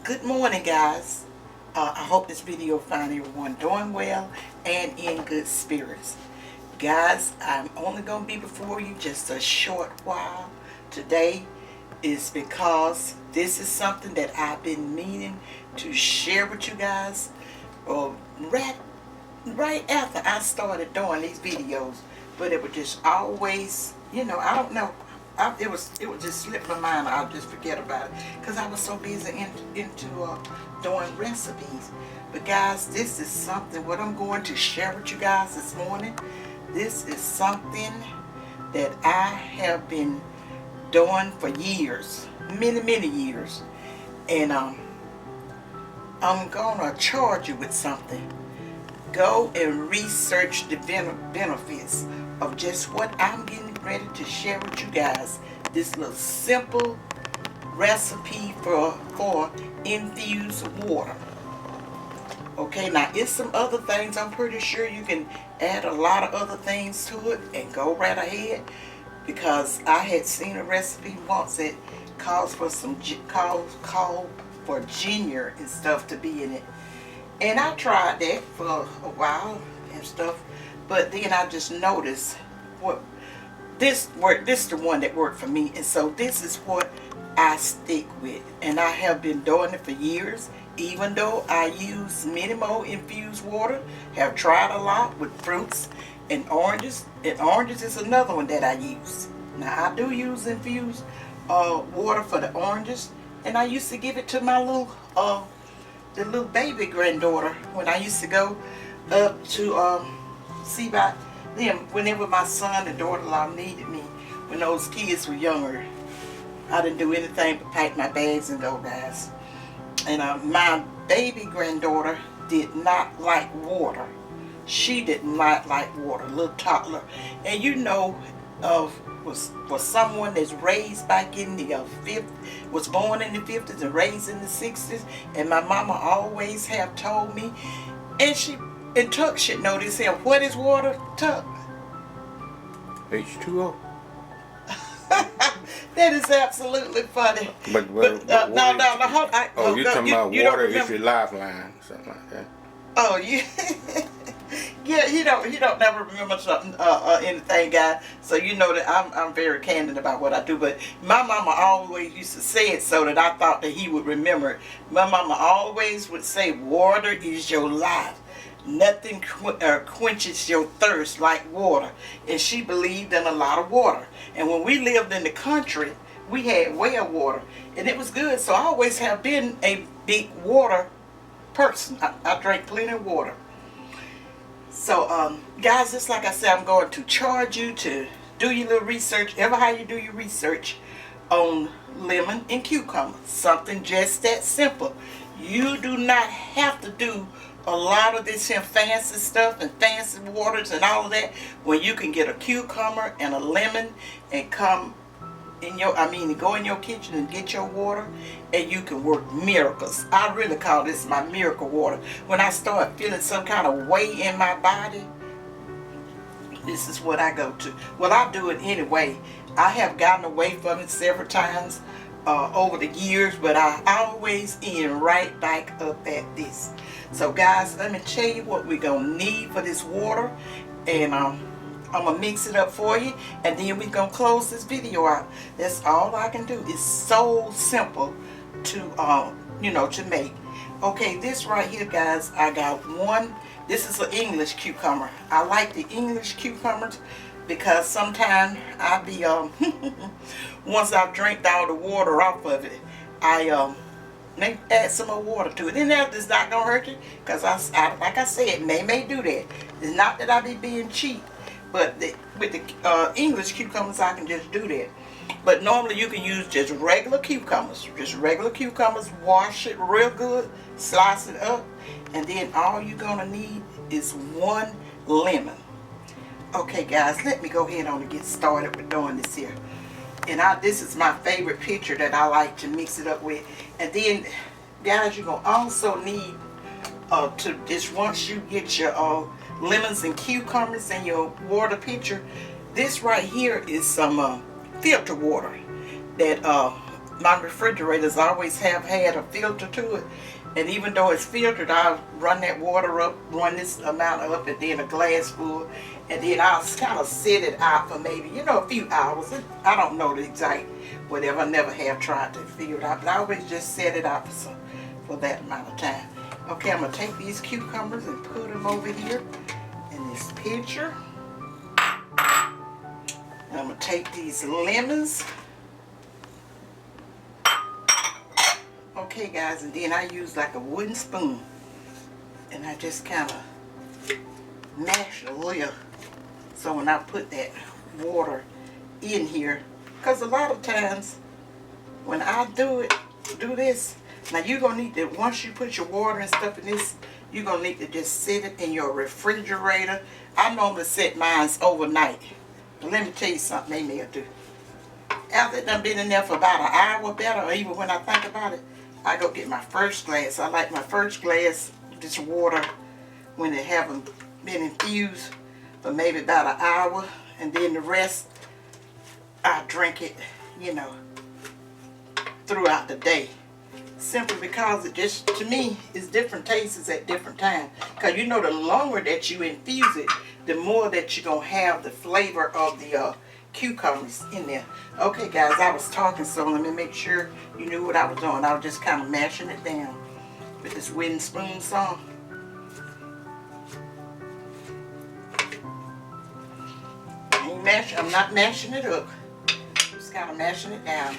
Good morning, guys. I hope this video find everyone doing well and in good spirits. Guys, I'm only going to be before you just a short while today is because this is something that I've been meaning to share with you guys right after I started doing these videos, but it would just always, I don't know. It would just slip my mind. I'll just forget about it because I was so busy into doing recipes. But guys, this is something what I'm going to share with you guys this morning. This is something that I have been doing for years, many years, and I'm gonna charge you with something. Go and research the benefits of just what I'm getting ready to share with you guys. This little simple recipe for infused water. Okay, now it's some other things. I'm pretty sure you can add a lot of other things to it and go right ahead, because I had seen a recipe once that calls for called for ginger and stuff to be in it. And I tried that for a while and stuff, but then I just noticed this is the one that worked for me, and so this is what I stick with, and I have been doing it for years. Even though I use many more infused water, have tried a lot with fruits and oranges is another one that I use. Now I do use infused water for the oranges, and I used to give it to my the little baby granddaughter when I used to go up to see about them whenever my son and daughter-in-law needed me when those kids were younger. I didn't do anything but pack my bags and go, guys. And my baby granddaughter did not like water. She did not like water, little toddler. And was someone that's raised back in the was born in the 50s and raised in the 60s, and my mama always have told me, and Tuck should know this here. What is water, Tuck? H2O. That is absolutely funny. But no, hold on. Oh, you're talking about you water is your lifeline, something like that. Oh, yeah. Yeah, he don't never remember something, anything, guys. So you know that I'm very candid about what I do. But my mama always used to say it so that I thought that he would remember it. My mama always would say, water is your life. Nothing quenches your thirst like water. And she believed in a lot of water. And when we lived in the country, we had well water, and it was good. So I always have been a big water person. I drank plenty of water. So guys, just like I said, I'm going to charge you to do your little research, ever how you do your research on lemon and cucumber. Something just that simple. You do not have to do a lot of this here fancy stuff and fancy waters and all of that when you can get a cucumber and a lemon and go in your kitchen and get your water, and you can work miracles. I really call this my miracle water. When I start feeling some kind of way in my body, this is what I go to. Well, I do it anyway. I have gotten away from it several times over the years, but I always end right back up at this. So guys, let me tell you what we're gonna need for this water, and I'm gonna mix it up for you, and then we're gonna close this video out. That's all I can do. It's so simple to to make. Okay, this right here, guys, I got one. This is an English cucumber. I like the English cucumbers because sometimes I be once I've drank all the water off of it, I may add some more water to it. And that is not gonna hurt you, because I like I said, may do that. It's not that I be being cheap, but with the English cucumbers, I can just do that. But normally you can use just regular cucumbers. Wash it real good, slice it up, and then all you're gonna need is one lemon. Okay, guys, let me go ahead on and get started with doing this here. And this is my favorite pitcher that I like to mix it up with. And then, guys, you're gonna also need to just, once you get your lemons and cucumbers in your water pitcher, this right here is some filter water that my refrigerators always have had a filter to it. And even though it's filtered, I'll run that water up, run this amount up, and then a glass full. And then I'll kind of set it out for maybe, you know, a few hours. I don't know the exact whatever. I never have tried to figure it out. But I always just set it out for that amount of time. Okay, I'm going to take these cucumbers and put them over here in this pitcher. And I'm going to take these lemons. Okay, guys, and then I use like a wooden spoon. And I just kind of mash it a little. So when I put that water in here, because a lot of times when I do this, now you're going to need to, once you put your water and stuff in this, you're going to need to just set it in your refrigerator. I normally set mine overnight. But let me tell you something they may do. After it done been in there for about an hour better, or even when I think about it, I go get my first glass. I like my first glass, this water, when it haven't been infused for maybe about an hour. And then the rest, I drink it, you know, throughout the day. Simply because it just, to me, is different tastes at different times. Because you know, the longer that you infuse it, the more that you're going to have the flavor of the cucumbers in there. Okay, guys, I was talking, so let me make sure you knew what I was doing. I was just kind of mashing it down with this wooden spoon song. I'm not mashing it up. Just kind of mashing it down.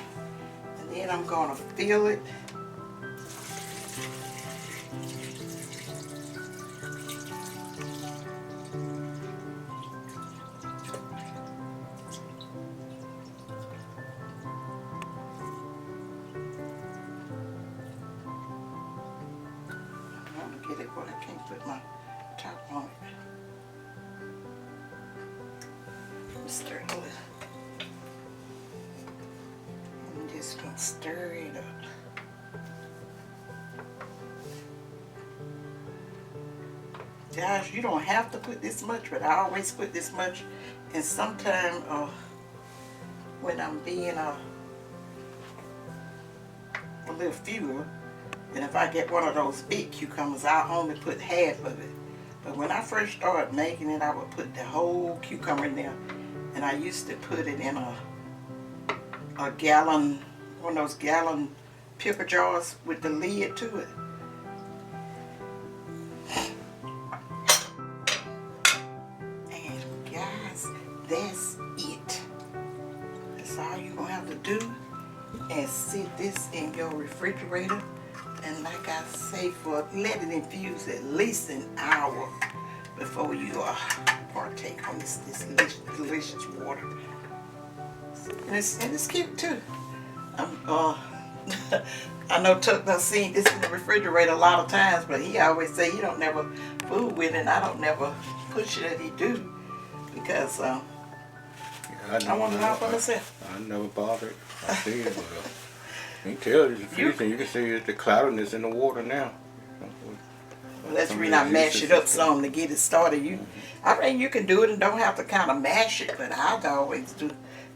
And then I'm going to fill it. Get it, but I can't put my top on it. Stir it. I'm just gonna stir it up. Guys, you don't have to put this much, but I always put this much. And sometimes when I'm being a little fewer, and if I get one of those big cucumbers, I'll only put half of it. But when I first started making it, I would put the whole cucumber in there. And I used to put it in a gallon, one of those gallon pickle jars with the lid to it. And guys, that's it. That's all you're going to have to do. And sit this in your refrigerator. And like I say, let it infuse at least an hour before you partake on this delicious water. And it's cute too. I know Tuck done seen this in the refrigerator a lot of times, but he always say he don't never fool with it, and I don't never push it that he do, because I want to know for myself. I never bothered. I see it. You can tell it's infusing. You can see the cloudiness in the water now. Well, that's the reason I mash it up some to get it started. I mean, you can do it and don't have to kind of mash it, but I always do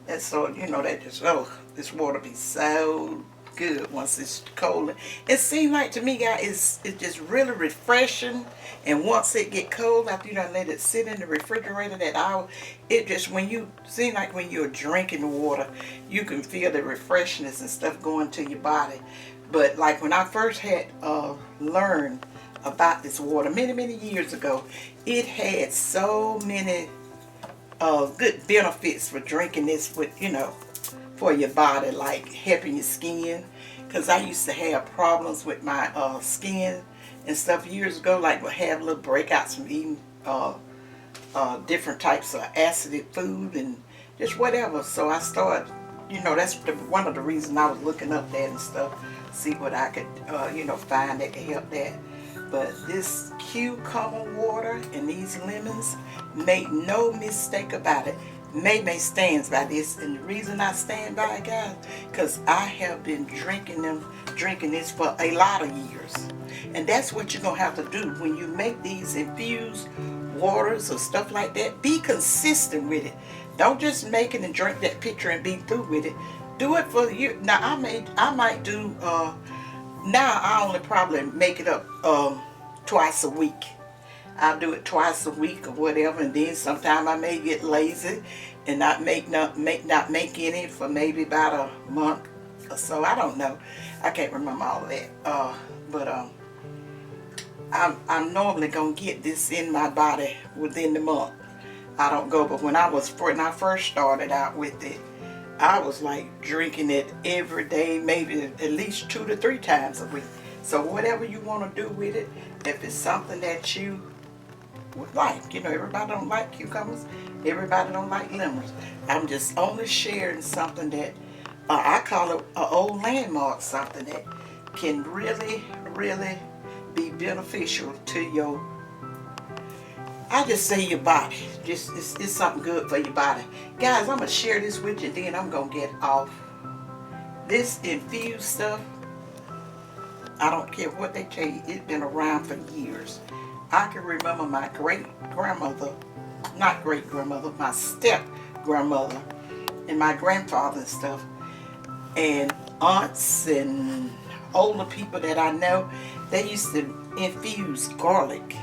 that. So you know, that just this water be so good once it's cold. It seems like to me, guys, it's just really refreshing. And once it get cold, after you done let it sit in the refrigerator that hour, it just, when you seem like when you're drinking the water, you can feel the refreshness and stuff going to your body. But like when I first had learned about this water many years ago, it had so many good benefits for drinking this with, you know, for your body, like helping your skin. Because I used to have problems with my skin and stuff years ago, like would have little breakouts from eating different types of acidic food and just whatever. So I started, you know, that's one of the reasons I was looking up that and stuff, see what I could, you know, find that could help that. But this cucumber water and these lemons, make no mistake about it, May stands by this, and the reason I stand by it, guys, because I have been drinking this for a lot of years. And that's what you're going to have to do when you make these infused waters or stuff like that. Be consistent with it. Don't just make it and drink that pitcher and be through with it. Do it for you. Now I might do. Now I only probably make it up twice a week. I'll do it twice a week or whatever, and then sometime I may get lazy and not make any for maybe about a month or so. I don't know. I can't remember all of that. But I'm normally gonna get this in my body within the month. I don't go, but when I first started out with it, I was like drinking it every day, maybe at least 2 to 3 times a week. So whatever you want to do with it, if it's something that you would like, everybody don't like cucumbers, everybody don't like lemons. I'm just only sharing something that I call it an old landmark, something that can really, really be beneficial to your, I just say your body. Just it's something good for your body. Guys, I'm going to share this with you, then I'm going to get off. This infused stuff, I don't care what they tell you, it's been around for years. I can remember my great-grandmother, not great-grandmother, my step-grandmother, and my grandfather and stuff, and aunts and older people that I know, they used to infuse garlic.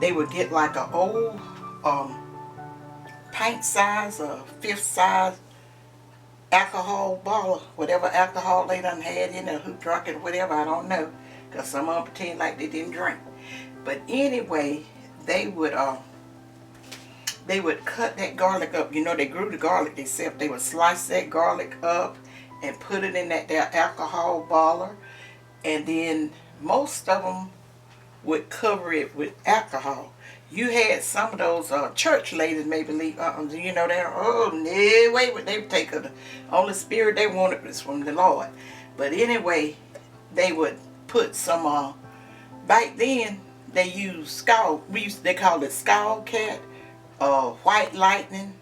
They would get like an old pint size or fifth size alcohol bottle, whatever alcohol they done had in it, who drunk it, whatever, I don't know, because some of them pretend like they didn't drink. But anyway, they would cut that garlic up. They grew the garlic themselves. They would slice that garlic up and put it in their alcohol bottle, and then most of them would cover it with alcohol. You had some of those church ladies maybe leave, they're, oh, no, wait, they would take the only spirit they wanted was from the Lord. But anyway, they would put some, back then, they used they called it Skull Cat, White Lightning,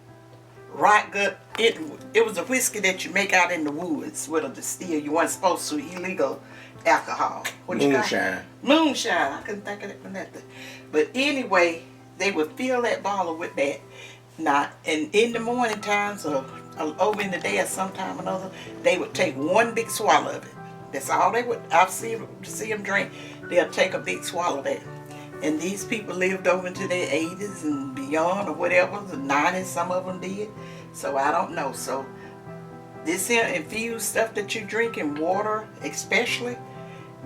Rock Gut. It was a whiskey that you make out in the woods with a distill. You weren't supposed to, illegal alcohol. Moonshine. Moonshine. I couldn't think of it for nothing. But anyway, they would fill that bottle with that. Now, and in the morning times or over in the day or sometime or another, they would take one big swallow of it. That's all they would. I've seen them drink. They'll take a big swallow of that. And these people lived over into their 80s and beyond or whatever, the 90s, some of them did. So I don't know. So this here infused stuff that you drink in water especially,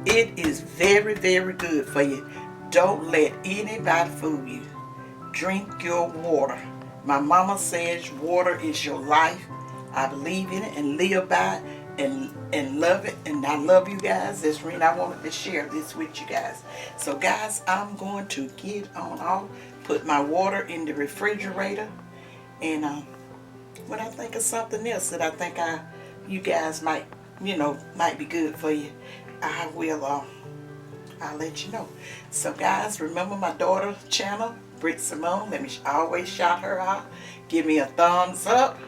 it is very, very good for you. Don't let anybody fool you. Drink your water. My mama says water is your life. I believe in it and live by it and love it. And I love you guys. That's the reason I wanted to share this with you guys. So guys, I'm going to get on off, put my water in the refrigerator, and when I think of something else that I think you guys might be good for you, I will I'll let you know. So guys, remember my daughter's channel, BRITT SYMONE. Let me always shout her out. Give me a thumbs up.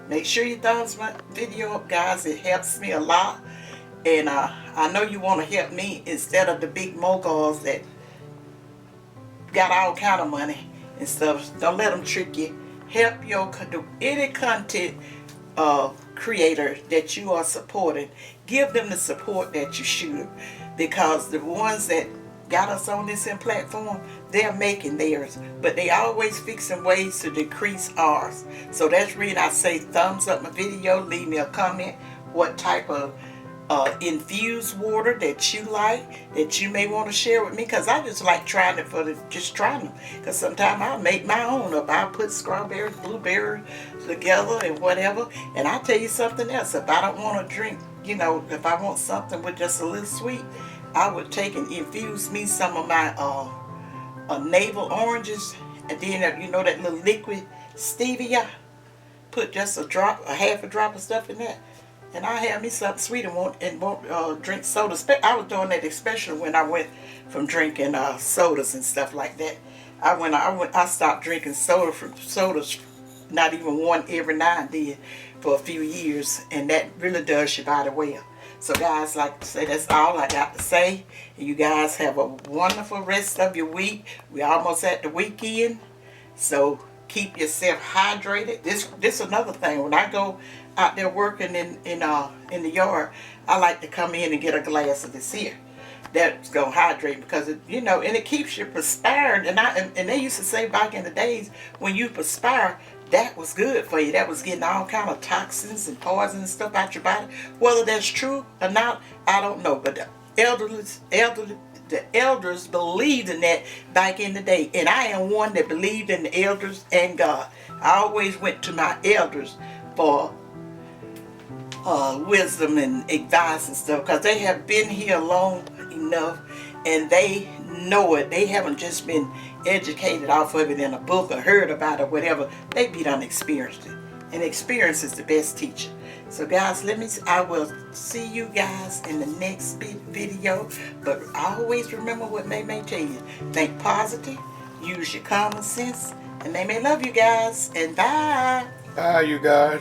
Make sure you thumbs my video up, guys. It helps me a lot. And I know you want to help me instead of the big moguls that got all kind of money and stuff. Don't let them trick you. Help any content creator that you are supporting. Give them the support that you should, because the ones that got us on this platform, they're making theirs, but they always fixing ways to decrease ours. So that's the reason I say thumbs up my video. Leave me a comment what type of infused water that you like, that you may want to share with me, because I just like trying it just trying them, because sometimes I'll make my own up. I'll put strawberry, blueberry together and whatever. And I'll tell you something else, if I don't want to drink, if I want something with just a little sweet, I would take and infuse me some of my navel oranges, and then that little liquid stevia, put just a half a drop of stuff in there, and I have me something sweet and won't drink soda. I was doing that especially when I went from drinking sodas and stuff like that. I stopped drinking sodas, not even one every now and then, for a few years, and that really does your body well. So guys, like to say, that's all I got to say. You guys have a wonderful rest of your week. We're almost at the weekend. So keep yourself hydrated. This another thing. When I go out there working in the yard, I like to come in and get a glass of this here. That's gonna hydrate because and it keeps you perspiring. And they used to say back in the days when you perspire, that was good for you. That was getting all kind of toxins and poison and stuff out your body. Whether that's true or not, I don't know. But the elders believed in that back in the day, and I am one that believed in the elders and God. I always went to my elders for wisdom and advice and stuff, because they have been here long enough and they know it. They haven't just been educated off of it in a book or heard about it or whatever. They be done experienced it, and experience is the best teacher. So guys, I will see you guys in the next video. But always remember what May tell you. Think positive, use your common sense, and May love you guys, and bye. Bye, you guys.